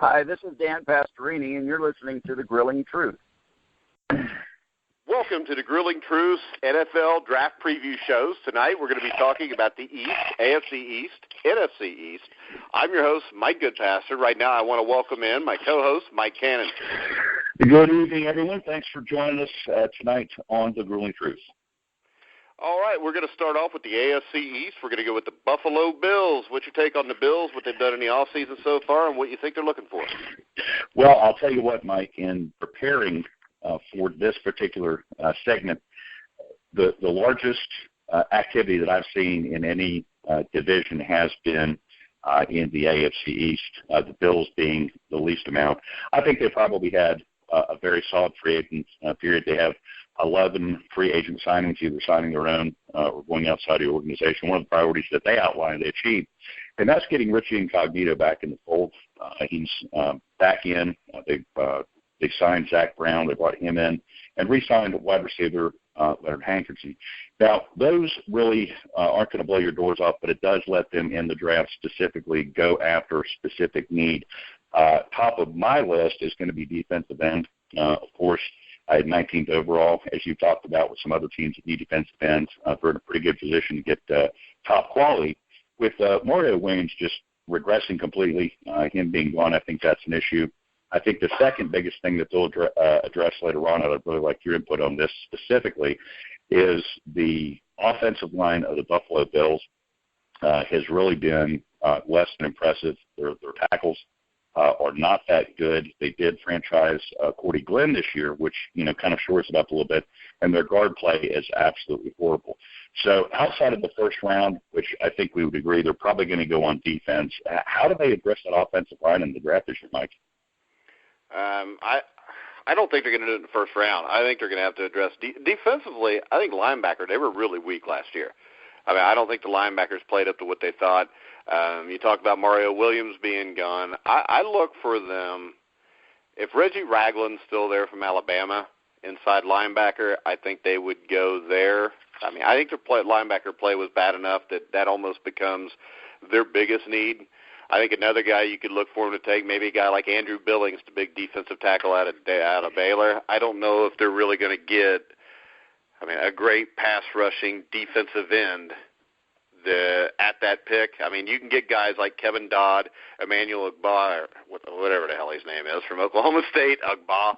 Hi, this is Dan Pastorini, and you're listening to The Grilling Truth. Welcome to the Grilling Truth NFL Draft Preview shows. Tonight we're going to be talking about the East, AFC East, NFC East. I'm your host, Mike Goodpaster. Right now I want to welcome in my co-host, Mike Cannon. Good evening, everyone. Thanks for joining us tonight on The Grilling Truth. All right, we're going to start off with the AFC East. We're going to go with the Buffalo Bills. What's your take on the Bills, what they've done in the offseason so far, and what you think they're looking for? Well, I'll tell you what, Mike, in preparing for this particular segment, the largest activity that I've seen in any division has been in the AFC East, the Bills being the least amount. I think they probably had a very solid free agent period. They have 11 free agent signings, either signing their own or going outside the organization. One of the priorities that they outlined, they achieved, and that's getting Richie Incognito back in the fold. He's back in. They signed Zach Brown. They brought him in and re-signed wide receiver Leonard Hankerson. Now, those really aren't going to blow your doors off, but it does let them in the draft specifically go after specific need. Top of my list is going to be defensive end. Of course, I had 19th overall, as you talked about with some other teams that need defensive ends. We're in a pretty good position to get top quality. With Mario Williams just regressing completely, him being gone, I think that's an issue. I think the second biggest thing that they'll address later on, I'd really like your input on this specifically, is the offensive line of the Buffalo Bills has really been less than impressive. Their tackles are not that good. They did franchise Cordy Glenn this year, which, kind of shores it up a little bit, and their guard play is absolutely horrible. So outside of the first round, which I think we would agree they're probably going to go on defense, how do they address that offensive line in the draft this year, Mike? I don't think they're going to do it in the first round. I think they're going to have to address defensively. I think linebacker, they were really weak last year. I mean, I don't think the linebackers played up to what they thought. You talk about Mario Williams being gone. I look for them. If Reggie Ragland's still there from Alabama, inside linebacker, I think they would go there. I mean, I think their linebacker play was bad enough that almost becomes their biggest need. I think another guy you could look for him to take, maybe a guy like Andrew Billings, the big defensive tackle out of Baylor. I don't know if they're really going to get, a great pass-rushing defensive end at that pick. I mean, you can get guys like Kevin Dodd, Emmanuel Agba, or whatever the hell his name is, from Oklahoma State, Agba.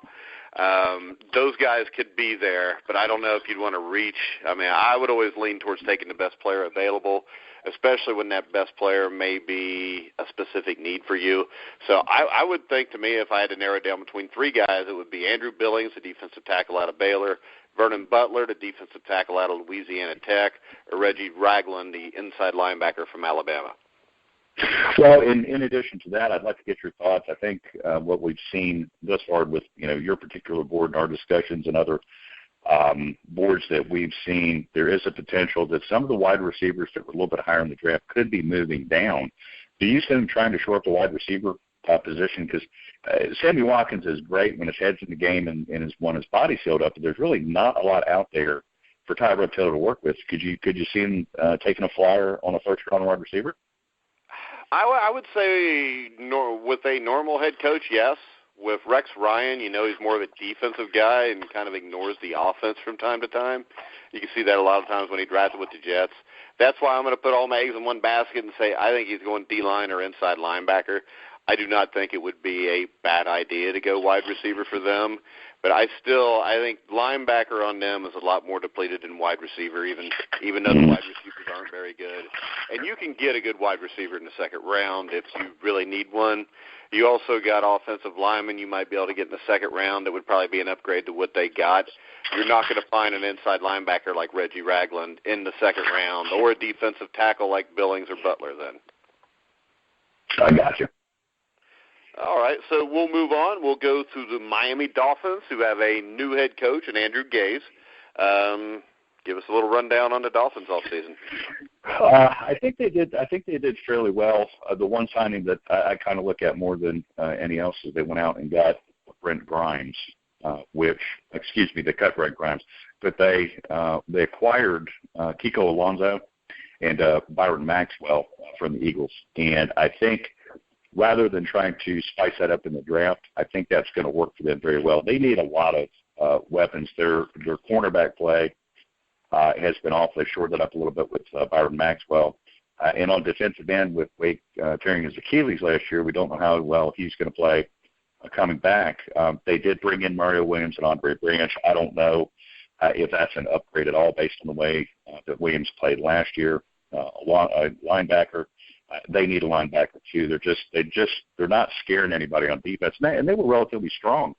Those guys could be there, but I don't know if you'd want to reach. I mean, I would always lean towards taking the best player available, especially when that best player may be a specific need for you. So I would think, to me, if I had to narrow it down between three guys, it would be Andrew Billings, the defensive tackle out of Baylor, Vernon Butler, the defensive tackle out of Louisiana Tech, or Reggie Ragland, the inside linebacker from Alabama. Well, in addition to that, I'd like to get your thoughts. I think what we've seen thus far with your particular board and our discussions and other boards that we've seen, there is a potential that some of the wide receivers that were a little bit higher in the draft could be moving down. Do you see them trying to shore up the wide receiver position? Because Sammy Watkins is great when his head's in the game and his body sealed up, but there's really not a lot out there for Tyrod Taylor to work with. Could you see him taking a flyer on a first-round wide receiver? I would say with a normal head coach, yes. With Rex Ryan, he's more of a defensive guy and kind of ignores the offense from time to time. You can see that a lot of times when he drafted with the Jets. That's why I'm going to put all my eggs in one basket and say I think he's going D-line or inside linebacker. I do not think it would be a bad idea to go wide receiver for them. But I think linebacker on them is a lot more depleted than wide receiver, even though the wide receivers aren't very good. And you can get a good wide receiver in the second round if you really need one. You also got offensive linemen you might be able to get in the second round that would probably be an upgrade to what they got. You're not going to find an inside linebacker like Reggie Ragland in the second round or a defensive tackle like Billings or Butler then. I got you. All right, so we'll move on. We'll go to the Miami Dolphins, who have a new head coach in Andrew Gaze. Give us a little rundown on the Dolphins all season. I think they did fairly well. The one signing that I kind of look at more than any else is they went out and got Brent Grimes, they cut Brent Grimes, but they acquired Kiko Alonso and Byron Maxwell from the Eagles, and I think rather than trying to spice that up in the draft, I think that's going to work for them very well. They need a lot of weapons. Their cornerback play has been off. They shored it up a little bit with Byron Maxwell. And on defensive end, with Wake tearing his Achilles last year, we don't know how well he's going to play coming back. They did bring in Mario Williams and Andre Branch. I don't know if that's an upgrade at all based on the way that Williams played last year. A linebacker, they need a linebacker too. They're not scaring anybody on defense, and they were relatively strong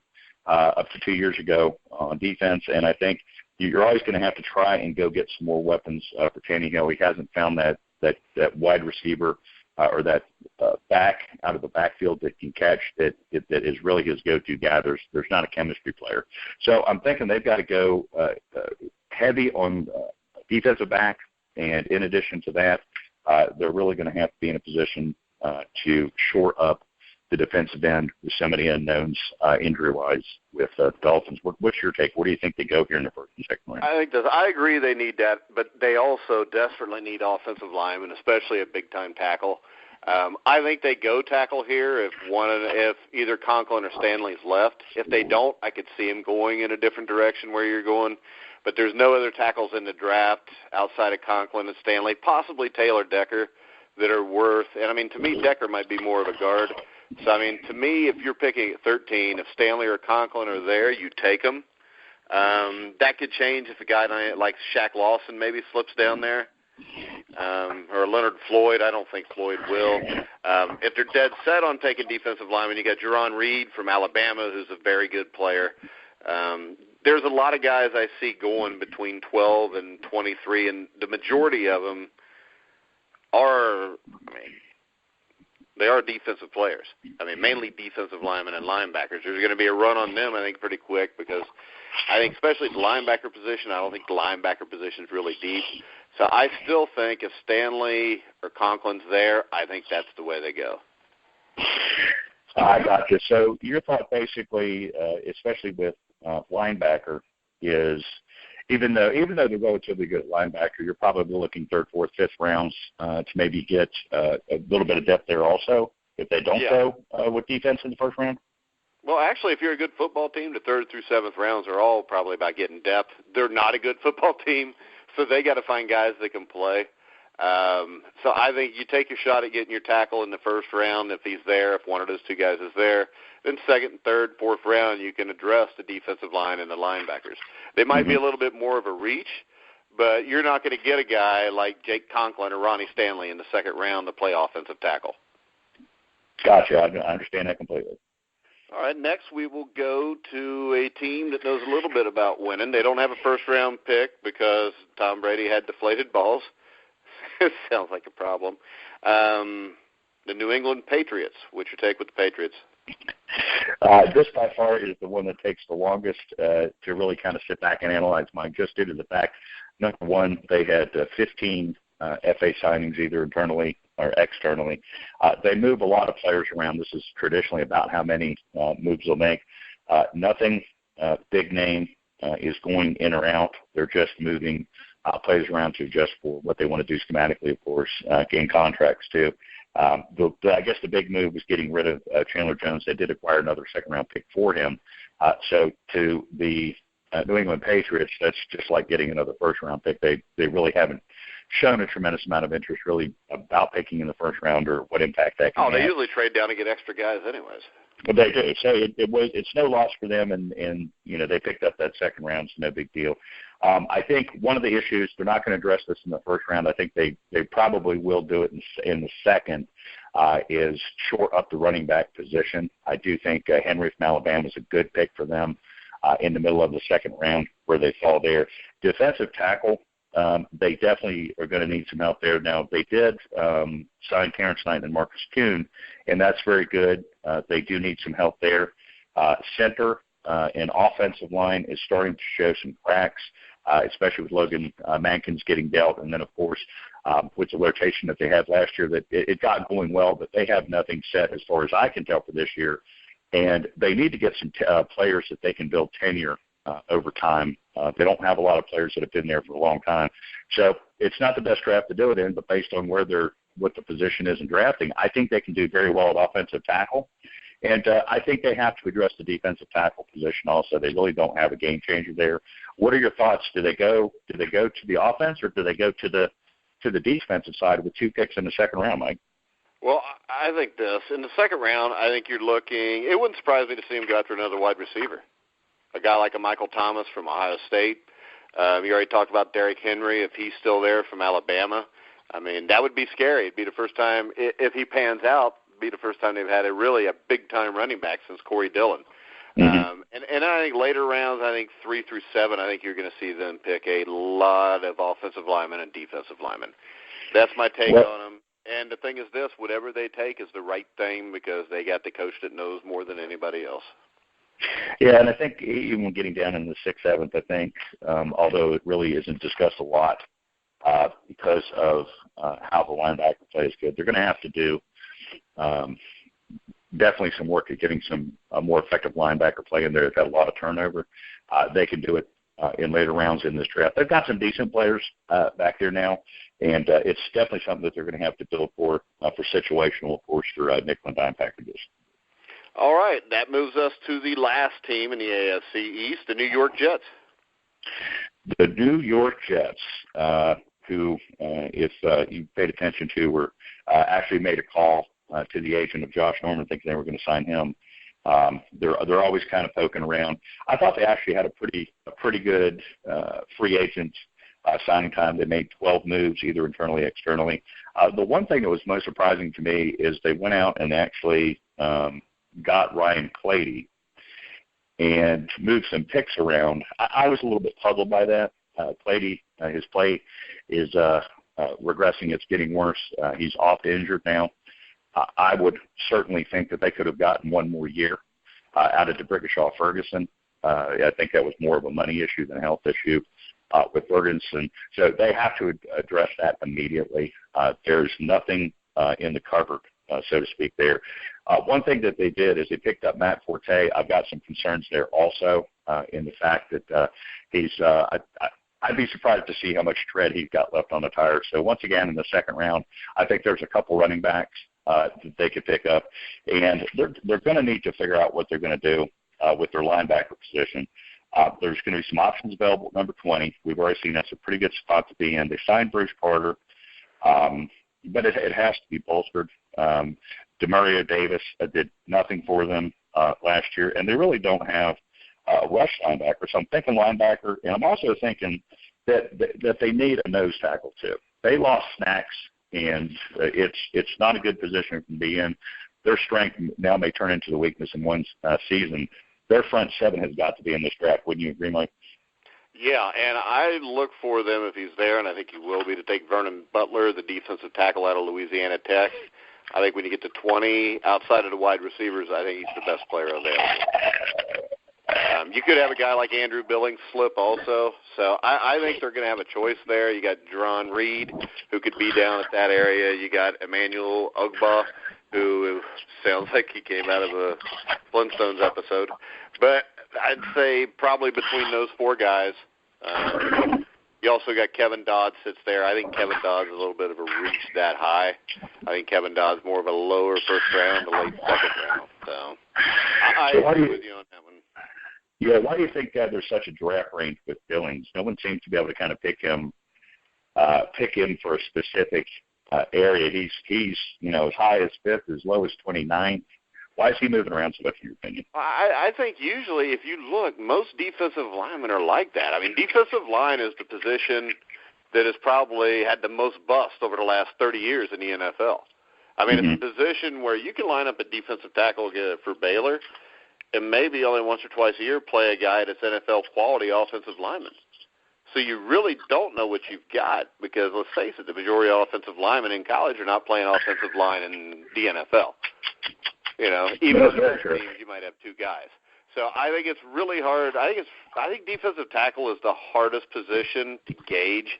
up to 2 years ago on defense. And I think you're always going to have to try and go get some more weapons for Tannehill. He hasn't found that wide receiver or that back out of the backfield that can catch that is really his go-to guy. There's not a chemistry player. So I'm thinking they've got to go heavy on defensive back, and in addition to that, they're really going to have to be in a position to shore up the defensive end with so many unknowns injury-wise with the Dolphins. What's your take? Where do you think they go here in the first and second round? I agree they need that, but they also desperately need offensive linemen, especially a big-time tackle. I think they go tackle here if either Conklin or Stanley's left. If they don't, I could see him going in a different direction where you're going. But there's no other tackles in the draft outside of Conklin and Stanley, possibly Taylor Decker, that are worth. And, I mean, to me, Decker might be more of a guard. So, I mean, to me, if you're picking at 13, if Stanley or Conklin are there, you take them. That could change if a guy like Shaq Lawson maybe slips down there, or Leonard Floyd. I don't think Floyd will. If they're dead set on taking defensive linemen, you got Jerron Reed from Alabama, who's a very good player. There's a lot of guys I see going between 12 and 23, and the majority of them are, they are defensive players. Mainly defensive linemen and linebackers. There's going to be a run on them, I think, pretty quick because I think especially the linebacker position, I don't think the linebacker position is really deep. So I still think if Stanley or Conklin's there, I think that's the way they go. I got you. So your thought basically, especially with linebacker, is even though they're relatively good at linebacker, you're probably looking third, fourth, fifth rounds to maybe get a little bit of depth there also if they don't go with defense in the first round? Well, actually, if you're a good football team, the third through seventh rounds are all probably about getting depth. They're not a good football team, so they got to find guys that can play. So I think you take your shot at getting your tackle in the first round if he's there, if one of those two guys is there. Then second, third, fourth round, you can address the defensive line and the linebackers. They might be a little bit more of a reach, but you're not going to get a guy like Jake Conklin or Ronnie Stanley in the second round to play offensive tackle. Gotcha. I understand that completely. All right, next we will go to a team that knows a little bit about winning. They don't have a first-round pick because Tom Brady had deflated balls. It sounds like a problem. The New England Patriots. What's your take with the Patriots? This by far is the one that takes the longest to really kind of sit back and analyze mine, just due to the fact, number one, they had 15 FA signings either internally or externally. They move a lot of players around. This is traditionally about how many moves they'll make. Nothing big name is going in or out. They're just moving players around to just for what they want to do schematically, of course, gain contracts too. I guess the big move was getting rid of Chandler Jones. They did acquire another second-round pick for him. So to the New England Patriots, that's just like getting another first-round pick. They really haven't shown a tremendous amount of interest really about picking in the first round or what impact that can have. They usually trade down to get extra guys anyways. But they do. So it's no loss for them, and they picked up that second round, so no big deal. I think one of the issues, they're not going to address this in the first round. I think they probably will do it in the second, is shore up the running back position. I do think Henry from Alabama is a good pick for them in the middle of the second round where they fall there. Defensive tackle, they definitely are going to need some help there. Now, they did sign Terrence Knight and Marcus Kuhn, and that's very good. They do need some help there. Center and offensive line is starting to show some cracks, especially with Logan Mankins getting dealt. And then, of course, with the rotation that they had last year, that it got going well, but they have nothing set as far as I can tell for this year. And they need to get some players that they can build tenure over time. They don't have a lot of players that have been there for a long time. So it's not the best draft to do it in, but based on where they're what the position is in drafting, I think they can do very well at offensive tackle. And I think they have to address the defensive tackle position also. They really don't have a game changer there. What are your thoughts? Do they go to the offense, or do they go to the defensive side with 2 picks in the second round, Mike? Well, I think this. In the second round, I think you're looking – it wouldn't surprise me to see him go after another wide receiver, a guy like a Michael Thomas from Ohio State. You already talked about Derrick Henry, if he's still there, from Alabama. I mean, that would be scary. It'd be the first time, if he pans out, be the first time they've had a big-time running back since Corey Dillon. Mm-hmm. And I think later rounds, I think 3 through 7, I think you're going to see them pick a lot of offensive linemen and defensive linemen. That's my take on them. And the thing is this, whatever they take is the right thing because they got the coach that knows more than anybody else. Yeah, and I think even getting down in the 6th, 7th, I think, although it really isn't discussed a lot because of how the linebacker play is good, they're going to have to do definitely some work at getting some more effective linebacker play in there. They've got a lot of turnover. They can do it in later rounds in this draft. They've got some decent players back there now, and it's definitely something that they're going to have to build for situational, of course, for nickel and dime packages. All right, that moves us to the last team in the AFC East, the New York Jets. The New York Jets, who, if you paid attention to, were actually made a call to the agent of Josh Norman, thinking they were going to sign him. They're always kind of poking around. I thought they actually had a pretty good free agent signing time. They made 12 moves, either internally or externally. The one thing that was most surprising to me is they went out and actually got Ryan Clady and moved some picks around. I was a little bit puzzled by that. Clady, his play is regressing. It's getting worse. He's oft injured now. I would certainly think that they could have gotten one more year out of DeBrickashaw-Ferguson. I think that was more of a money issue than a health issue with Ferguson. So they have to address that immediately. There's nothing in the cupboard, so to speak, there. One thing that they did is they picked up Matt Forte. I've got some concerns there also in the fact that he's I'd be surprised to see how much tread he's got left on the tires. So once again, in the second round, I think there's a couple running backs that they could pick up, and they're going to need to figure out what they're going to do with their linebacker position. There's going to be some options available at number 20. We've already seen that's a pretty good spot to be in. They signed Bruce Carter, but it has to be bolstered. Demario Davis did nothing for them last year, and they really don't have a rush linebacker. So I'm thinking linebacker, and I'm also thinking that they need a nose tackle too. They lost Snacks, and it's not a good position to be in. Their strength now may turn into the weakness in one season. Their front seven has got to be in this draft. Wouldn't you agree, Mike? Yeah, and I look for them, if he's there, and I think he will be, to take Vernon Butler, the defensive tackle out of Louisiana Tech. I think when you get to 20, outside of the wide receivers, I think he's the best player available. You could have a guy like Andrew Billings slip also. So I think they're going to have a choice there. You got Jerron Reed, who could be down at that area. You got Emmanuel Ogba, who sounds like he came out of a Flintstones episode. But I'd say probably between those four guys. You also got Kevin Dodd sits there. I think Kevin Dodd's a little bit of a reach that high. I think Kevin Dodd's more of a lower first round to late second round. So I agree with you on that one. Yeah, why do you think there's such a draft range with Billings? No one seems to be able to kind of pick him for a specific area. He's as high as 5th, as low as 29th. Why is he moving around so much, in your opinion? I think usually, if you look, most defensive linemen are like that. I mean, defensive line is the position that has probably had the most bust over the last 30 years in the NFL. I mean, It's a position where you can line up a defensive tackle for Baylor and maybe only once or twice a year play a guy that's NFL quality offensive lineman. So you really don't know what you've got because, let's face it, the majority of offensive linemen in college are not playing offensive line in the NFL. Even on the teams, you might have two guys. So I think it's really hard. I think defensive tackle is the hardest position to gauge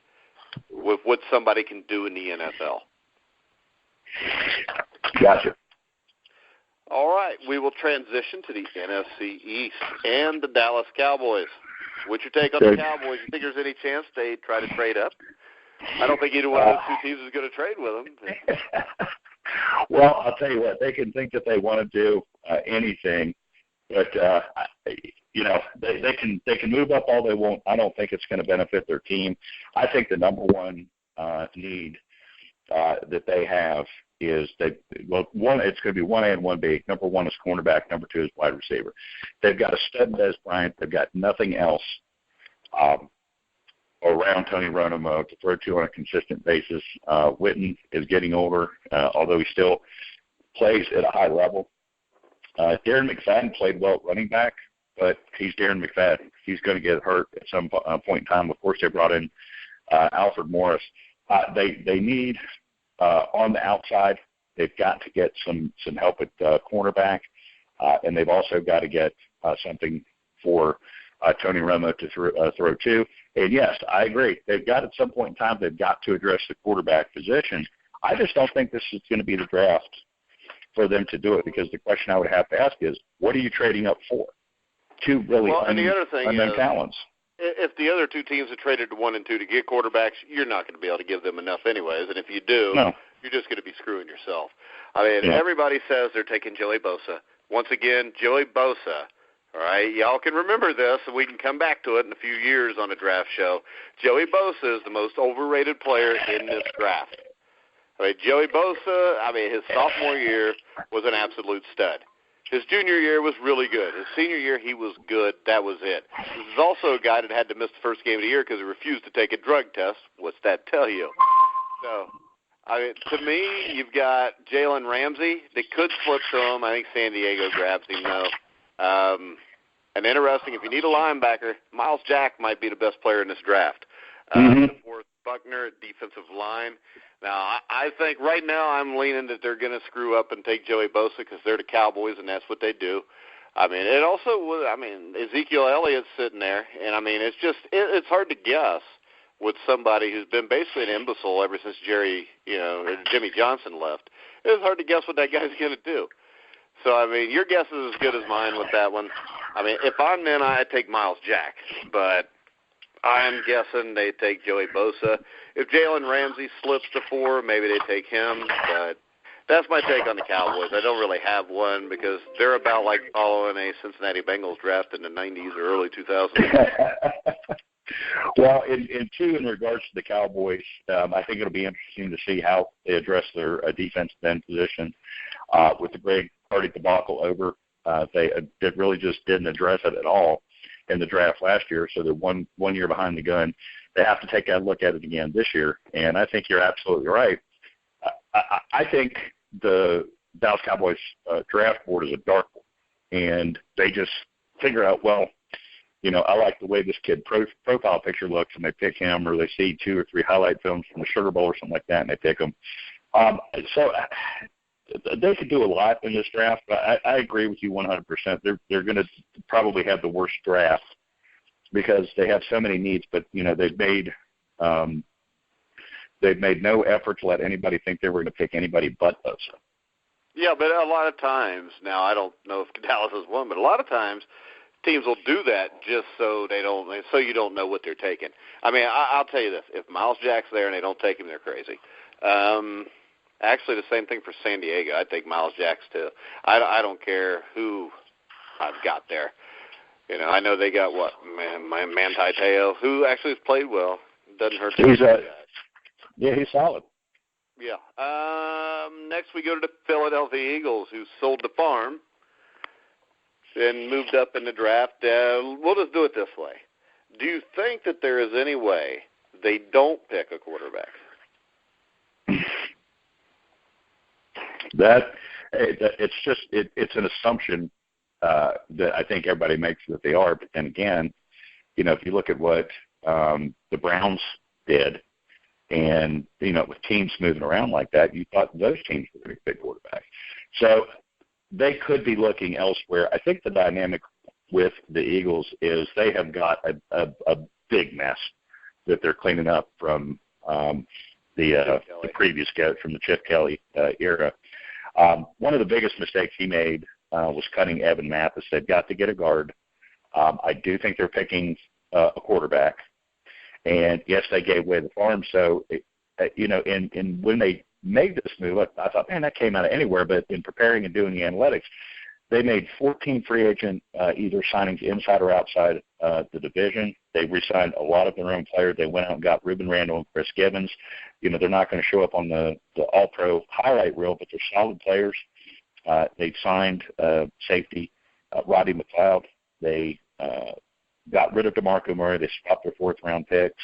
with what somebody can do in the NFL. Gotcha. All right, we will transition to the NFC East and the Dallas Cowboys. What's your take on the Cowboys? You think there's any chance they try to trade up? I don't think either one of those two teams is going to trade with him. Well, I'll tell you what, they can think that they want to do anything, but they can move up all they want. I don't think it's going to benefit their team. I think the number one need that they have is it's going to be 1A and 1B. Number one is cornerback. Number two is wide receiver. They've got a stud Des Bryant. They've got nothing else around Tony Romo to throw to on a consistent basis. Witten is getting older, although he still plays at a high level. Darren McFadden played well at running back, but he's Darren McFadden. He's going to get hurt at some point in time. Of course, they brought in Alfred Morris. They need on the outside, they've got to get some help at cornerback, and they've also got to get something for Tony Romo to throw to. And, yes, I agree. They've got at some point in time, they've got to address the quarterback position. I just don't think this is going to be the draft for them to do it, because the question I would have to ask is, what are you trading up for? Two really unknown talents. If the other two teams have traded to 1 and 2 to get quarterbacks, you're not going to be able to give them enough anyways. And if you do, you're just going to be screwing yourself. I mean, everybody says they're taking Joey Bosa. Once again, Joey Bosa. All right, y'all can remember this, and we can come back to it in a few years on a draft show. Joey Bosa is the most overrated player in this draft. I mean, Joey Bosa, his sophomore year was an absolute stud. His junior year was really good. His senior year, he was good. That was it. This is also a guy that had to miss the first game of the year because he refused to take a drug test. What's that tell you? So, to me, you've got Jalen Ramsey. They could flip to him. I think San Diego grabs him, though. And interesting, if you need a linebacker, Miles Jack might be the best player in this draft. For Buckner at defensive line. Now, I think right now I'm leaning that they're going to screw up and take Joey Bosa because they're the Cowboys and that's what they do. It also was, Ezekiel Elliott's sitting there, and it's hard to guess with somebody who's been basically an imbecile ever since Jimmy Johnson left. It's hard to guess what that guy's going to do. So, your guess is as good as mine with that one. If I'm in, I take Miles Jack, but I'm guessing they take Joey Bosa. If Jalen Ramsey slips to 4, maybe they take him, but that's my take on the Cowboys. I don't really have one because they're about like following a Cincinnati Bengals draft in the 90s or early 2000s. Well, in regards to the Cowboys, I think it'll be interesting to see how they address their defensive end position. With the Greg Hardy debacle over, they really just didn't address it at all in the draft last year, so they're one year behind the gun. They have to take a look at it again this year, and I think you're absolutely right. I think the Dallas Cowboys draft board is a dartboard, and they just figure out, I like the way this kid profile picture looks, and they pick him, or they see 2 or 3 highlight films from the Sugar Bowl or something like that, and they pick him. So they could do a lot in this draft, but I agree with you 100%. They're going to probably have the worst draft because they have so many needs, but they've made no effort to let anybody think they were going to pick anybody but Bosa. Yeah, but a lot of times, now I don't know if Dallas is one, but a lot of times teams will do that just so you don't know what they're taking. I'll tell you this: if Miles Jack's there and they don't take him, they're crazy. Actually, the same thing for San Diego. I'd take Miles Jacks too. I don't care who I've got there. I know they got Manti Te'o, who actually has played well. Doesn't hurt. He's solid. Yeah. Next, we go to the Philadelphia Eagles, who sold the farm and moved up in the draft. We'll just do it this way. Do you think that there is any way they don't pick a quarterback? It's an assumption that I think everybody makes that they are. But then again, if you look at what the Browns did, and with teams moving around like that, you thought those teams were going to pick quarterback. So they could be looking elsewhere. I think the dynamic with the Eagles is they have got a big mess that they're cleaning up from the previous coach, from the Chip Kelly era. One of the biggest mistakes he made was cutting Evan Mathis. They've got to get a guard. I do think they're picking a quarterback. And, yes, they gave away the farm. So, and when they made this move, I thought, man, that came out of anywhere. But in preparing and doing the analytics, they made 14 free agent either signings inside or outside the division. They re-signed a lot of their own players. They went out and got Ruben Randall and Chris Gibbons. They're not going to show up on the All-Pro highlight reel, but they're solid players. They signed safety Roddy McLeod. They got rid of DeMarco Murray. They swapped their fourth-round picks,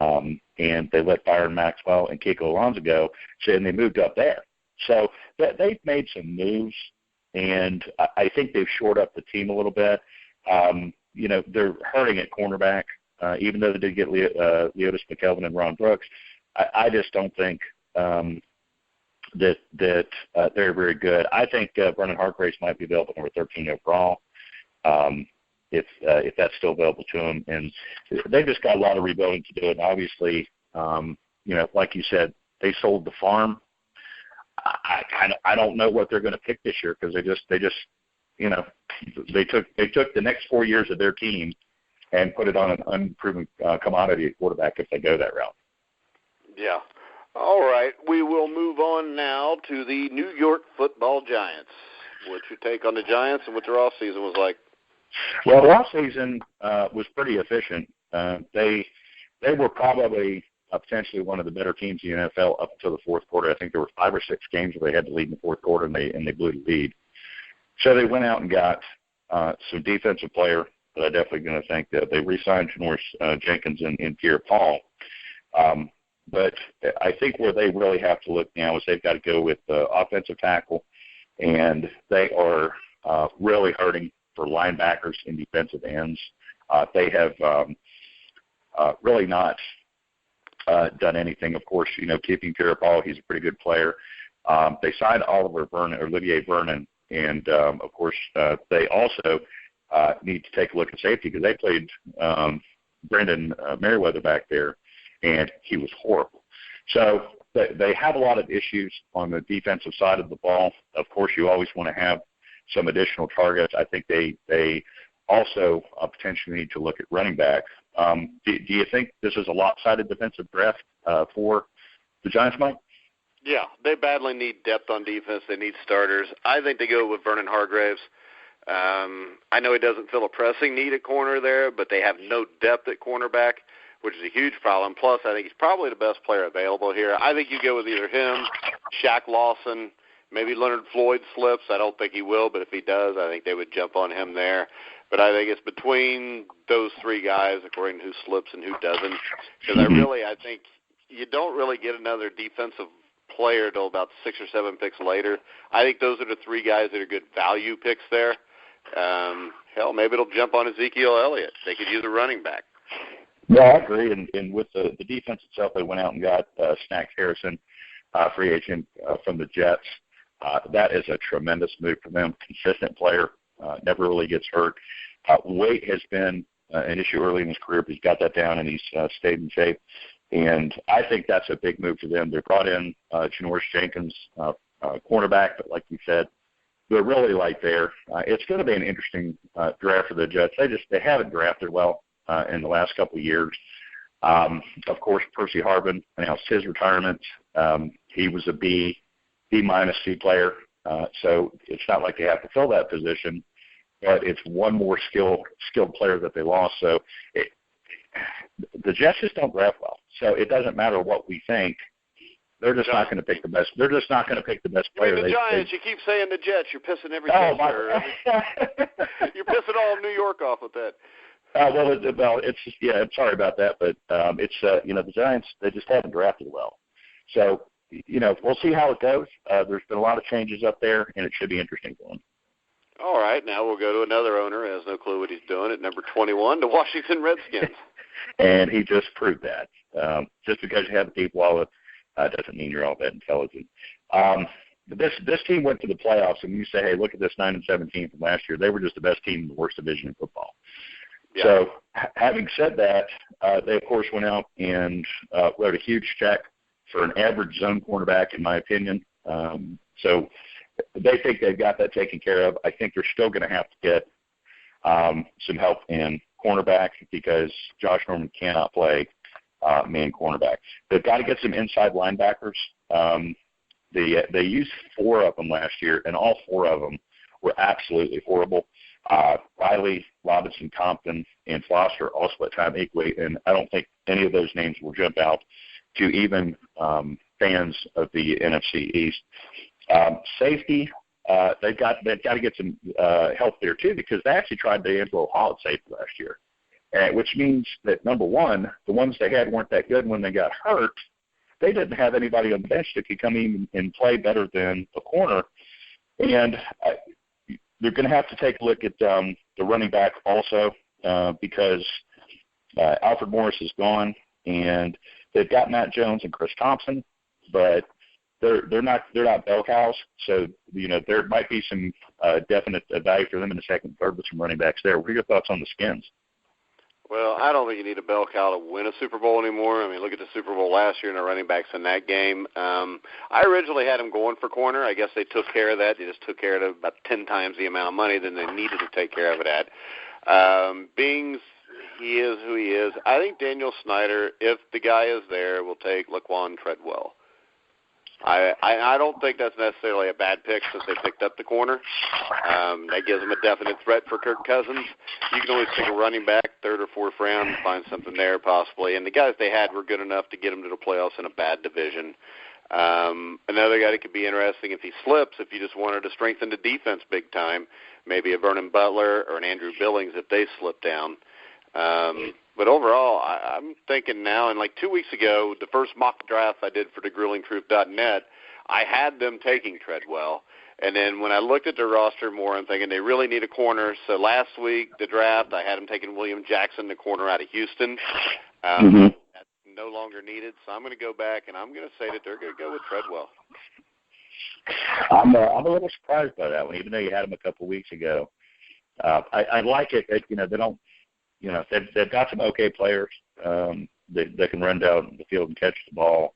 and they let Byron Maxwell and Kiko Alonso go, and they moved up there. So they've made some moves, and I think they've shored up the team a little bit. They're hurting at cornerback, even though they did get Leotis McKelvin and Ron Brooks. I just don't think that they're very good. I think Vernon Hargraves might be available number 13 overall, if that's still available to him. And they've just got a lot of rebuilding to do. And obviously, like you said, they sold the farm. I don't know what they're going to pick this year because they took the next 4 years of their team and put it on an unproven commodity at quarterback if they go that route. Yeah. All right. We will move on now to the New York Football Giants. What's your take on the Giants and what their off season was like? Well, the off season was pretty efficient. They were probably potentially one of the better teams in the NFL up until the fourth quarter. I think there were 5 or 6 games where they had to lead in the fourth quarter, and they blew the lead. So they went out and got some defensive player that I'm definitely going to think that they re-signed Janoris Jenkins and Pierre Paul. But I think where they really have to look now is they've got to go with offensive tackle, and they are really hurting for linebackers and defensive ends. They have really not done anything. Of course, keeping Pierre Paul, he's a pretty good player. They signed Olivier Vernon, and, of course, they also need to take a look at safety because they played Brendan Merriweather back there, and he was horrible. So they have a lot of issues on the defensive side of the ball. Of course, you always want to have some additional targets. I think they also potentially need to look at running back. Do you think this is a lopsided defensive draft for the Giants, Mike? Yeah, they badly need depth on defense. They need starters. I think they go with Vernon Hargraves. I know he doesn't fill a pressing need at corner there, but they have no depth at cornerback, which is a huge problem. Plus, I think he's probably the best player available here. I think you go with either him, Shaq Lawson, maybe Leonard Floyd slips. I don't think he will, but if he does, I think they would jump on him there. But I think it's between those 3 guys, according to who slips and who doesn't, because I think you don't really get another defensive player till about 6 or 7 picks later. I think those are the 3 guys that are good value picks there. Hell, maybe it'll jump on Ezekiel Elliott. They could use a running back. Yeah, I agree. And with the defense itself, they went out and got Snack Harrison, free agent from the Jets. That is a tremendous move for them. Consistent player, never really gets hurt. Weight has been an issue early in his career, but he's got that down, and he's stayed in shape. And I think that's a big move for them. They brought in Janoris Jenkins, cornerback, but like you said, they're really light there. It's going to be an interesting draft for the Jets. They haven't drafted well in the last couple of years. Of course, Percy Harvin announced his retirement. He was a B-minus C player, so it's not like they have to fill that position, but it's one more skilled player that they lost. So the Jets just don't draft well. So it doesn't matter what we think. They're just not going to pick the best. They're just not going to pick the best player. The Giants. You keep saying the Jets. You're pissing everything. You're pissing all of New York off with that. It's just, I'm sorry about that, but it's the Giants. They just haven't drafted well. So we'll see how it goes. There's been a lot of changes up there, and it should be interesting for them. All right, now we'll go to another owner who has no clue what he's doing at number 21, the Washington Redskins. And he just proved that. Just because you have a deep wallet doesn't mean you're all that intelligent. This team went to the playoffs, and you say, hey, look at this 9-17 from last year. They were just the best team in the worst division in football. Yeah. So having said that, they, of course, went out and wrote a huge check for an average zone cornerback, in my opinion. So they think they've got that taken care of. I think they're still going to have to get some help in cornerback because Josh Norman cannot play man cornerback. They've got to get some inside linebackers. They used 4 of them last year, and all 4 of them were absolutely horrible. Riley, Robinson, Compton, and Foster all split time equally, and I don't think any of those names will jump out to even fans of the NFC East. Safety, they've got to get some help there too, because they actually tried to Andrew Hall at safety last year, which means that, number one, the ones they had weren't that good. When they got hurt, they didn't have anybody on the bench that could come in and play better than the corner, and they're going to have to take a look at the running back also, because Alfred Morris is gone, and they've got Matt Jones and Chris Thompson, but they're not bell cows. So there might be some definite value for them in the second and third with some running backs there. What are your thoughts on the Skins? Well, I don't think you need a bell cow to win a Super Bowl anymore. I mean, look at the Super Bowl last year and the running backs in that game. I originally had them going for corner. I guess they took care of that. They just took care of it about 10 times the amount of money than they needed to take care of it at. Bings, he is who he is. I think Daniel Snyder, if the guy is there, will take Laquan Treadwell. I don't think that's necessarily a bad pick since they picked up the corner. That gives them a definite threat for Kirk Cousins. You can always take a running back, 3rd or 4th round, and find something there possibly. And the guys they had were good enough to get them to the playoffs in a bad division. Another guy that could be interesting if he slips, if you just wanted to strengthen the defense big time, maybe a Vernon Butler or an Andrew Billings if they slip down. But overall, I'm thinking now, and like 2 weeks ago, the first mock draft I did for thegrilling-truth.net, I had them taking Treadwell. And then when I looked at their roster more, I'm thinking they really need a corner. So last week, the draft, I had them taking William Jackson, the corner out of Houston. That's no longer needed. So I'm going to go back, and I'm going to say that they're going to go with Treadwell. I'm a little surprised by that one, even though you had him a couple of weeks ago. I like it. They don't. They've got some okay players that can run down the field and catch the ball,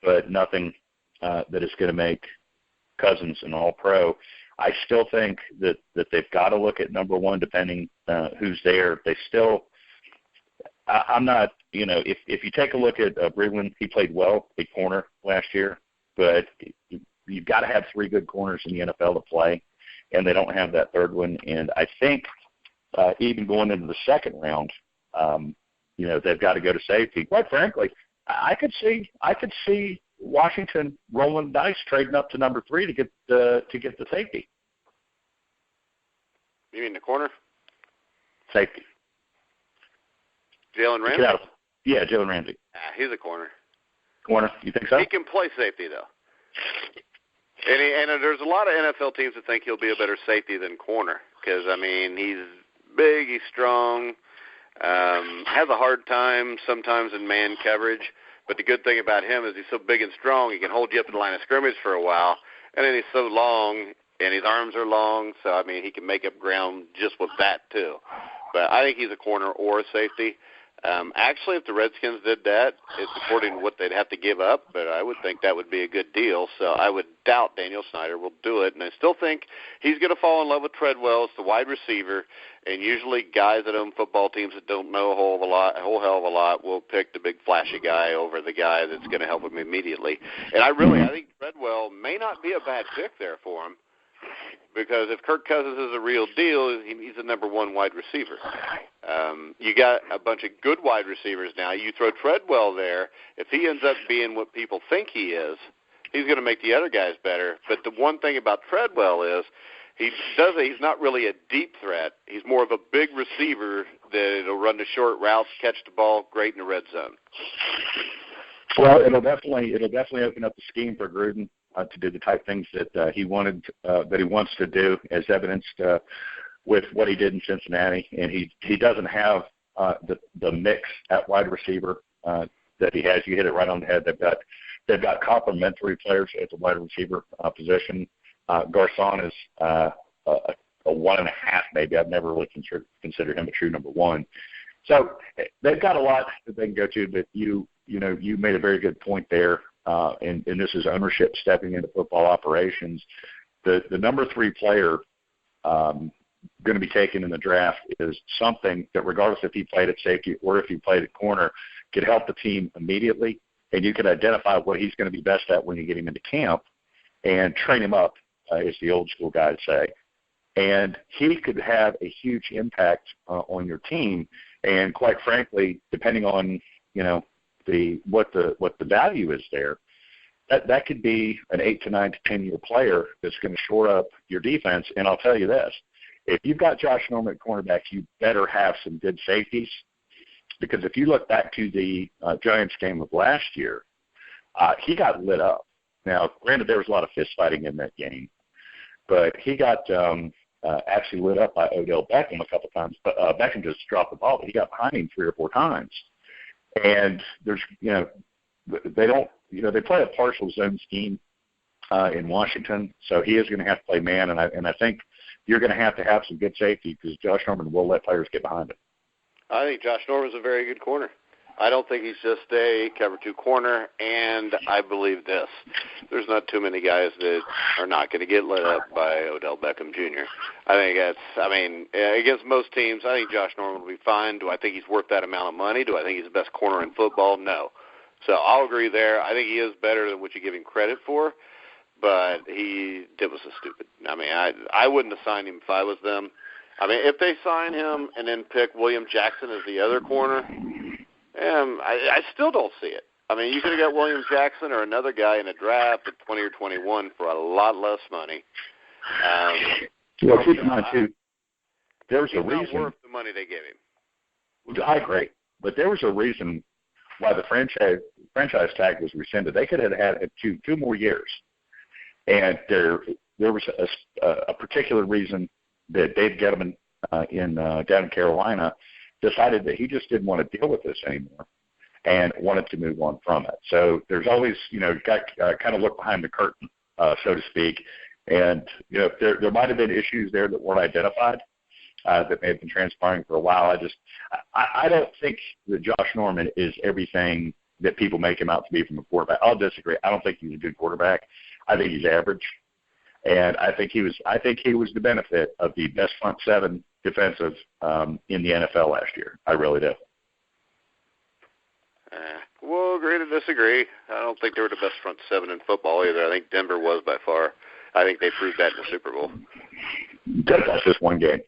but nothing that is going to make Cousins an all-pro. I still think that they've got to look at number one, depending who's there. They still – I'm not – if you take a look at Breland, he played well at corner last year, but you've got to have 3 good corners in the NFL to play, and they don't have that third one. And I think – even going into the second round, they've got to go to safety. Quite frankly, I could see Washington rolling the dice, trading up to number 3 to get the safety. You mean the corner? Safety. Jalen Ramsey? Yeah, Jalen Ramsey. He's a corner. Corner? You think so? He can play safety, though. And there's a lot of NFL teams that think he'll be a better safety than corner because, he's big, he's strong, has a hard time sometimes in man coverage, but the good thing about him is he's so big and strong, he can hold you up to the line of scrimmage for a while, and then he's so long, and his arms are long, so, he can make up ground just with that, too. But I think he's a corner or a safety. Actually, if the Redskins did that, it's according to what they'd have to give up, but I would think that would be a good deal. So I would doubt Daniel Snyder will do it, and I still think he's going to fall in love with Treadwell as the wide receiver, and usually guys that own football teams that don't know a whole hell of a lot will pick the big flashy guy over the guy that's going to help him immediately. And I think Treadwell may not be a bad pick there for him. Because if Kirk Cousins is a real deal, he's the number 1 wide receiver. You got a bunch of good wide receivers now. You throw Treadwell there. If he ends up being what people think he is, he's going to make the other guys better. But the one thing about Treadwell is he's not really a deep threat. He's more of a big receiver that'll run the short routes, catch the ball, great in the red zone. Well, it'll definitely open up the scheme for Gruden to do the type things that he wants to do, as evidenced with what he did in Cincinnati. And he doesn't have the mix at wide receiver that he has. You hit it right on the head. They've got complementary players at the wide receiver position. Garcon is a 1.5 maybe. I've never really considered him a true number 1. So they've got a lot that they can go to. But you made a very good point there. And this is ownership stepping into football operations. The number 3 player going to be taken in the draft is something that, regardless if he played at safety or if he played at corner, could help the team immediately, and you could identify what he's going to be best at when you get him into camp and train him up, as the old school guys say. And he could have a huge impact on your team. And quite frankly, depending on, what the value is there, that could be an 8 to 9 to 10 year player that's going to shore up your defense. And I'll tell you this, if you've got Josh Norman at cornerback, you better have some good safeties, because if you look back to the Giants game of last year, he got lit up. Now, granted, there was a lot of fist fighting in that game, but he got actually lit up by Odell Beckham a couple times. But Beckham just dropped the ball, but he got behind him 3 or 4 times. And there's, they don't, they play a partial zone scheme in Washington, so he is going to have to play man. And I think you're going to have some good safety, because Josh Norman will let players get behind him. I think Josh Norman's a very good corner. I don't think he's just a cover 2 corner, and I believe this. There's not too many guys that are not going to get lit up by Odell Beckham Jr. I think against most teams, I think Josh Norman will be fine. Do I think he's worth that amount of money? Do I think he's the best corner in football? No. So I'll agree there. I think he is better than what you give him credit for, but it was a stupid. I wouldn't have signed him if I was them. If they sign him and then pick William Jackson as the other corner, I still don't see it. You could have got William Jackson or another guy in a draft at 20 or 21 for a lot less money. Well, keep in mind, too, there was a reason. He's not worth the money they gave him. I agree. But there was a reason why the franchise tag was rescinded. They could have had two more years. And there was a particular reason that Dave Gettleman down in Carolina decided that he just didn't want to deal with this anymore and wanted to move on from it. So there's always, got kind of look behind the curtain, so to speak. And, there might have been issues there that weren't identified that may have been transpiring for a while. I don't think that Josh Norman is everything that people make him out to be from a quarterback. I'll disagree. I don't think he's a good quarterback. I think he's average. And I think he was the benefit of the best front 7 defensive in the NFL last year. I really do. We'll agree to disagree. I don't think they were the best front 7 in football either. I think Denver was by far. I think they proved that in the Super Bowl. That's just one game.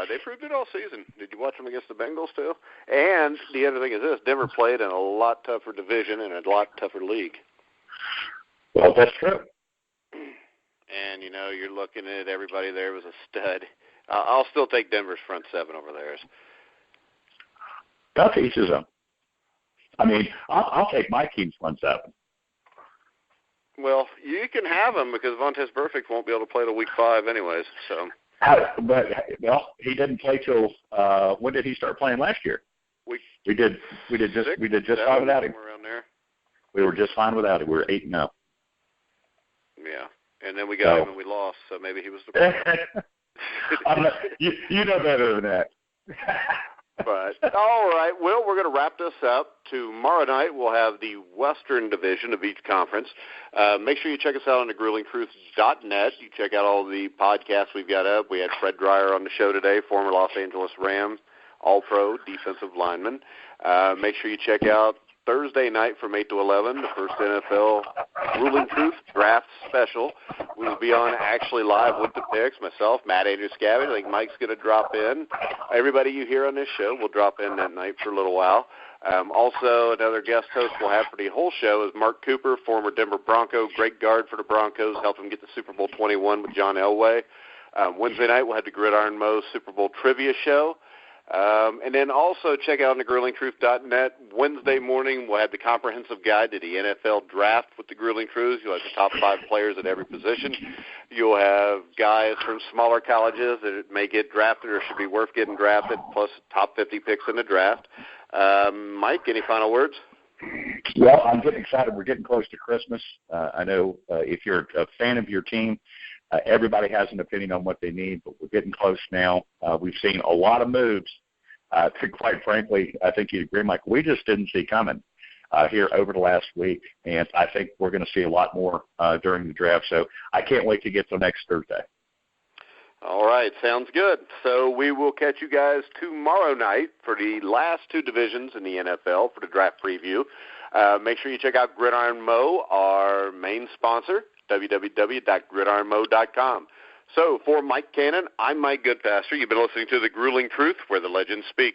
They proved it all season. Did you watch them against the Bengals too? And the other thing is this: Denver played in a lot tougher division and a lot tougher league. Well, that's true. And, you're looking at everybody there was a stud. I'll still take Denver's front 7 over theirs. That's each his own. I'll take my team's front 7. Well, you can have him because Vontaze Burfict won't be able to play till week 5 anyways. So. But he didn't play till when did he start playing last year? We did just fine without him. Around there. We were just fine without him. We were 8-0. Yeah, and then we got him and we lost. So maybe he was the problem. You know better than that. But, all right, well, we're going to wrap this up. Tomorrow night we'll have the Western Division of each conference. Make sure you check us out on thegruelingtruth.net. You check out all the podcasts we've got up. We had Fred Dreyer on the show today, former Los Angeles Ram, All-Pro, defensive lineman. Make sure you check out Thursday night from 8 to 11, the first NFL Grueling Truth Draft Special. We will be on actually live with the picks, myself, Matt Andrew Scavage. I think Mike's going to drop in. Everybody you hear on this show will drop in that night for a little while. Also, another guest host we'll have for the whole show is Mark Cooper, former Denver Bronco, great guard for the Broncos, helped him get to Super Bowl 21 with John Elway. Wednesday night we'll have the Gridiron Mo's Super Bowl Trivia Show. And then also check out on thegruelingtruth.net. Wednesday morning, we'll have the comprehensive guide to the NFL draft with the Grueling Truth. You'll have the top 5 players at every position. You'll have guys from smaller colleges that may get drafted or should be worth getting drafted, plus top 50 picks in the draft. Mike, any final words? Well, I'm getting excited. We're getting close to Christmas. I know if you're a fan of your team, everybody has an opinion on what they need, but we're getting close now. We've seen a lot of moves. Quite frankly, I think you'd agree, Mike, we just didn't see coming here over the last week, and I think we're going to see a lot more during the draft. So I can't wait to get to next Thursday. All right, sounds good. So we will catch you guys tomorrow night for the last two divisions in the NFL for the draft preview. Make sure you check out Gridiron Mo, our main sponsor, www.gridironmo.com. So for Mike Cannon, I'm Mike Goodpaster. You've been listening to The Grueling Truth, where the legends speak.